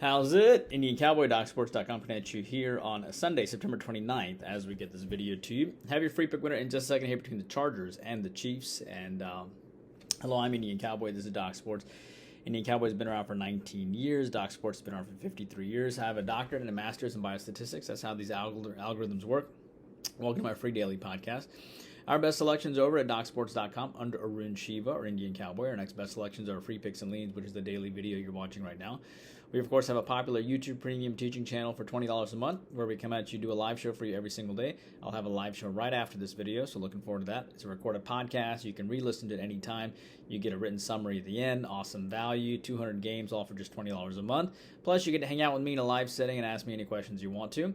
How's it? Indian Cowboy, DocSports.com coming at you here on Sunday, September 29th, as we get this video to you. Have your free pick winner in just a second here between the Chargers and the Chiefs. And hello, I'm Indian Cowboy. This is Doc Sports. Indian Cowboy's been around for 19 years. Doc Sports has been around for 53 years. I have a doctorate and a master's in biostatistics. That's how these algorithms work. Welcome to my free daily podcast. Our best selections over at DocSports.com under Arun Shiva or Indian Cowboy. Our next best selections are Free Picks and Leans, which is the daily video you're watching right now. We, of course, have a popular YouTube premium teaching channel for $20 a month where we come at you, do a live show for you every single day. I'll have a live show right after this video, so looking forward to that. It's a recorded podcast. You can re-listen to it anytime. You get a written summary at the end. Awesome value. 200 games, all for just $20 a month. Plus, you get to hang out with me in a live setting and ask me any questions you want to.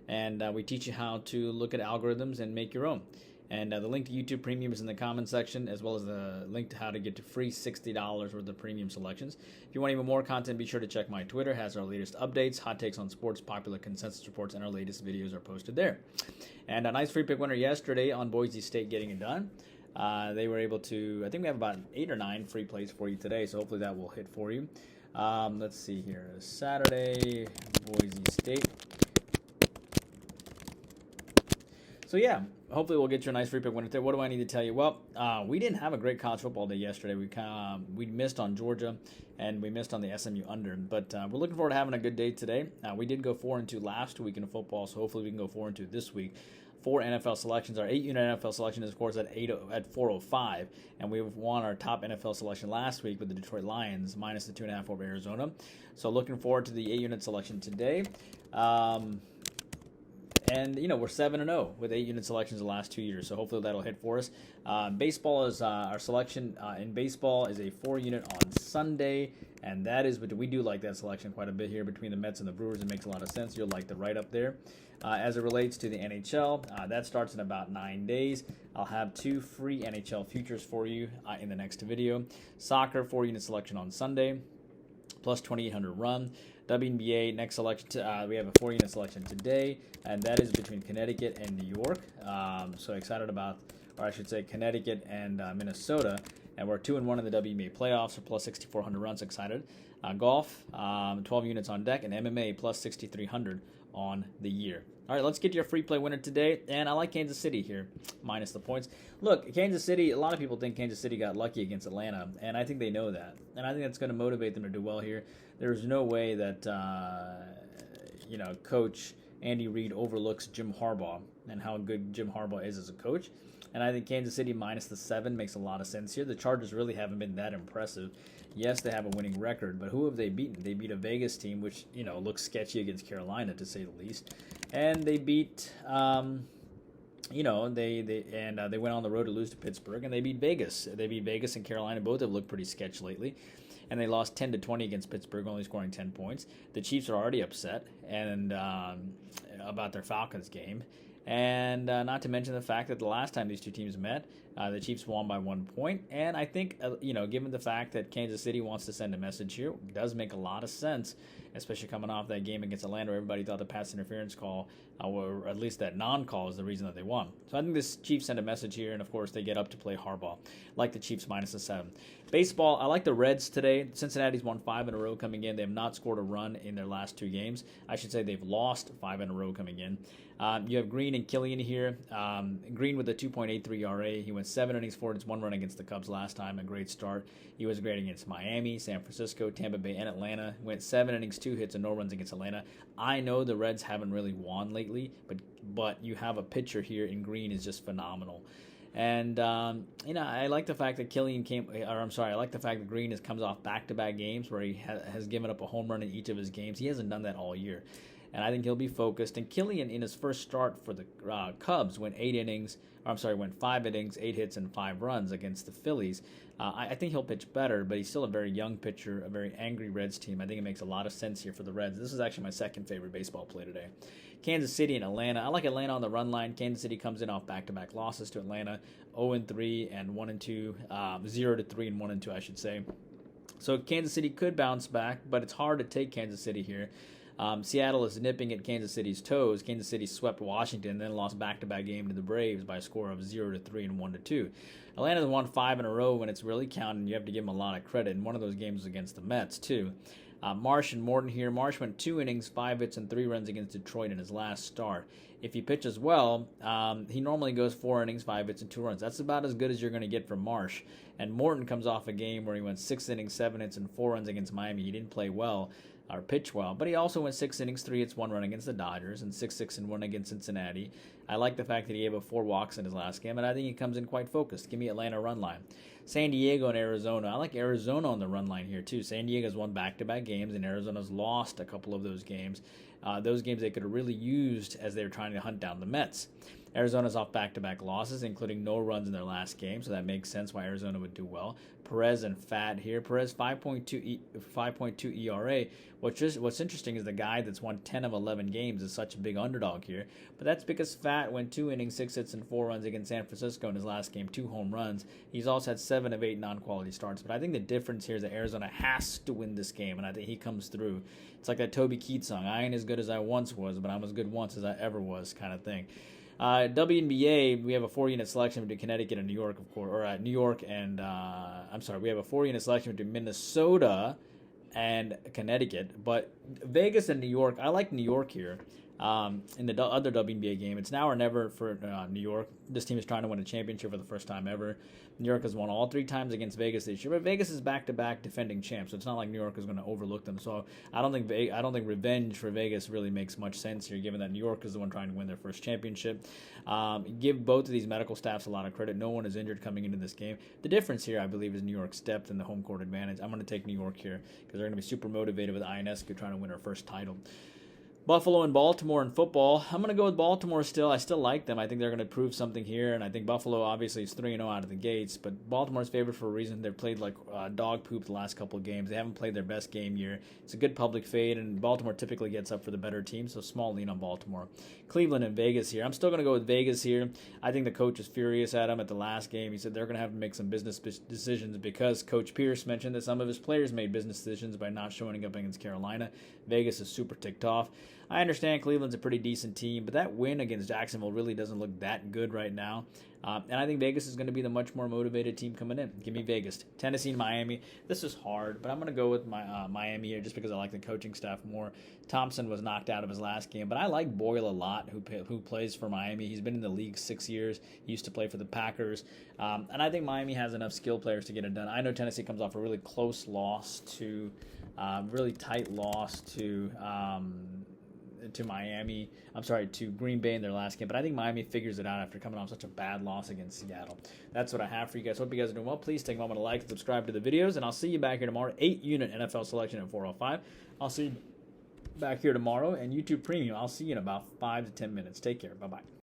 And we teach you how to look at algorithms and make your own. And the link to YouTube Premium is in the comment section, as well as the link to how to get to free $60 worth of premium selections. If you want even more content, be sure to check my Twitter. It has our latest updates, hot takes on sports, popular consensus reports, and our latest videos are posted there. And a nice free pick winner yesterday on Boise State getting it done. They were able to, I think we have about 8 or 9 free plays for you today, so hopefully that will hit for you. Let's see here. Saturday, Boise State. So yeah, hopefully we'll get you a nice free pick winner today. What do I need to tell you? Well, we didn't have a great college football day yesterday. We missed on Georgia, and we missed on the SMU under. But we're looking forward to having a good day today. We did go 4-2 last week in football, so hopefully we can go 4-2 this week. 4 NFL selections. Our 8-unit NFL selection is, of course, at 405, and we've won our top NFL selection last week with the Detroit Lions, minus the 2.5 over Arizona. So looking forward to the 8-unit selection today. And, you know, we're 7-0 with 8-unit selections the last 2 years, so hopefully that'll hit for us. Baseball is our selection in baseball is a 4-unit on Sunday, and that is, we do like that selection quite a bit here between the Mets and the Brewers. It makes a lot of sense. You'll like the right up there. As it relates to the NHL, that starts in about 9 days. I'll have 2 free NHL futures for you in the next video. Soccer, 4-unit selection on Sunday, plus 2,800 run. WNBA, next selection, we have a 4-unit selection today, and that is between Connecticut and New York. So excited about, or I should say Connecticut and Minnesota, and we're 2-1 in the WNBA playoffs, so plus 6,400 runs, excited. Golf, 12 units on deck, and MMA, plus 6,300 on the year. All right, let's get your free play winner today, and I like Kansas City here, minus the points. Look, Kansas City, a lot of people think Kansas City got lucky against Atlanta, and I think they know that, and I think that's going to motivate them to do well here. There's no way that, Coach Andy Reid overlooks Jim Harbaugh and how good Jim Harbaugh is as a coach, and I think Kansas City minus the 7 makes a lot of sense here. The Chargers really haven't been that impressive. Yes, they have a winning record, but who have they beaten? They beat a Vegas team, which, looks sketchy against Carolina, to say the least. And they beat, they went on the road to lose to Pittsburgh, and they beat Vegas. They beat Vegas and Carolina. Both have looked pretty sketch lately. And they lost 10-20 against Pittsburgh, only scoring 10 points. The Chiefs are already upset about their Falcons game. And not to mention the fact that the last time these two teams met, the Chiefs won by 1 point. And I think, given the fact that Kansas City wants to send a message here, it does make a lot of sense, especially coming off that game against Atlanta where everybody thought the pass interference call, or at least that non-call, is the reason that they won. So I think this Chiefs send a message here, and of course they get up to play Harbaugh. Like the Chiefs minus the 7. Baseball, I like the Reds today. Cincinnati's won 5 in a row coming in. They have not scored a run in their last 2 games. I should say they've lost 5 in a row coming in. You have Green and Killian here. Green with a 2.83 ERA. He went 7 innings, 4 hits, 1 run against the Cubs last time. A great start. He was great against Miami, San Francisco, Tampa Bay, and Atlanta. Went 7 innings, 2 hits, and no runs against Atlanta. I know the Reds haven't really won lately, but you have a pitcher here in Green is just phenomenal. And, I like the fact that I like the fact that Green comes off back-to-back games where he has given up a home run in each of his games. He hasn't done that all year. And I think he'll be focused. And Killian, in his first start for the Cubs, went 5 innings, 8 hits, and 5 runs against the Phillies. I think he'll pitch better, but he's still a very young pitcher, a very angry Reds team. I think it makes a lot of sense here for the Reds. This is actually my second favorite baseball play today. Kansas City and Atlanta. I like Atlanta on the run line. Kansas City comes in off back-to-back losses to Atlanta, 0-3 and 1-2, 0-3 and 1-2, I should say. So Kansas City could bounce back, but it's hard to take Kansas City here. Seattle is nipping at Kansas City's toes. Kansas City swept Washington and then lost back-to-back game to the Braves by a score of 0-3 and 1-2. Atlanta's won 5 in a row when it's really counting. You have to give them a lot of credit, and one of those games was against the Mets, too. Marsh and Morton here. Marsh went 2 innings, 5 hits, and 3 runs against Detroit in his last start. If he pitches well, he normally goes 4 innings, 5 hits, and 2 runs. That's about as good as you're going to get from Marsh. And Morton comes off a game where he went 6 innings, 7 hits, and 4 runs against Miami. He didn't play well or pitch well, but he also went 6 innings, 3 hits, 1 run against the Dodgers, and 6-6 and 1 against Cincinnati. I like the fact that he gave up 4 walks in his last game, and I think he comes in quite focused. Give me Atlanta run line. San Diego and Arizona. I like Arizona on the run line here too. San Diego's won back-to-back games, and Arizona's lost a couple of those games. Those games they could have really used as they were trying to hunt down the Mets. Arizona's off back-to-back losses, including no runs in their last game, so that makes sense why Arizona would do well. Perez and Fat here. Perez 5.2 ERA. What's interesting is the guy that's won 10 of 11 games is such a big underdog here, but that's because Fat went 2 innings, 6 hits, and 4 runs against San Francisco in his last game, 2 home runs. He's also had 7 of 8 non-quality starts, but I think the difference here is that Arizona has to win this game, and I think he comes through. It's like that Toby Keith song, I ain't as good as I once was, but I'm as good once as I ever was kind of thing. WNBA, we have a 4-unit selection between Connecticut and New York, of course, or New York and, we have a 4-unit selection between Minnesota and Connecticut, but Vegas and New York, I like New York here. In the other WNBA game, it's now or never for New York. This team is trying to win a championship for the first time ever. New York has won all 3 times against Vegas this year, but Vegas is back-to-back defending champs, so it's not like New York is going to overlook them. So I don't think revenge for Vegas really makes much sense here, given that New York is the one trying to win their first championship. Give both of these medical staffs a lot of credit. No one is injured coming into this game. The difference here, I believe, is New York's depth and the home court advantage. I'm going to take New York here because they're going to be super motivated with Ionescu trying to win her first title. Buffalo and Baltimore in football. I'm going to go with Baltimore still. I still like them. I think they're going to prove something here, and I think Buffalo obviously is 3-0 out of the gates, but Baltimore's favored for a reason. They've played like dog poop the last couple of games. They haven't played their best game year. It's a good public fade, and Baltimore typically gets up for the better team, so small lean on Baltimore. Cleveland and Vegas here. I'm still going to go with Vegas here. I think the coach is furious at him at the last game. He said they're going to have to make some business decisions because Coach Pierce mentioned that some of his players made business decisions by not showing up against Carolina. Vegas is super ticked off. I understand Cleveland's a pretty decent team, but that win against Jacksonville really doesn't look that good right now. And I think Vegas is going to be the much more motivated team coming in. Give me Vegas. Tennessee and Miami. This is hard, but I'm going to go with Miami here just because I like the coaching staff more. Thompson was knocked out of his last game, but I like Boyle a lot, who plays for Miami. He's been in the league 6 years. He used to play for the Packers. And I think Miami has enough skill players to get it done. I know Tennessee comes off a really close loss to, really tight loss to Green Bay in their last game. But I think Miami figures it out after coming off such a bad loss against Seattle. That's what I have for you guys. Hope you guys are doing well. Please take a moment to like and subscribe to the videos, and I'll see you back here tomorrow. 8-unit NFL selection at 4:05. I'll see you back here tomorrow, and YouTube Premium. I'll see you in about 5 to 10 minutes. Take care. Bye-bye.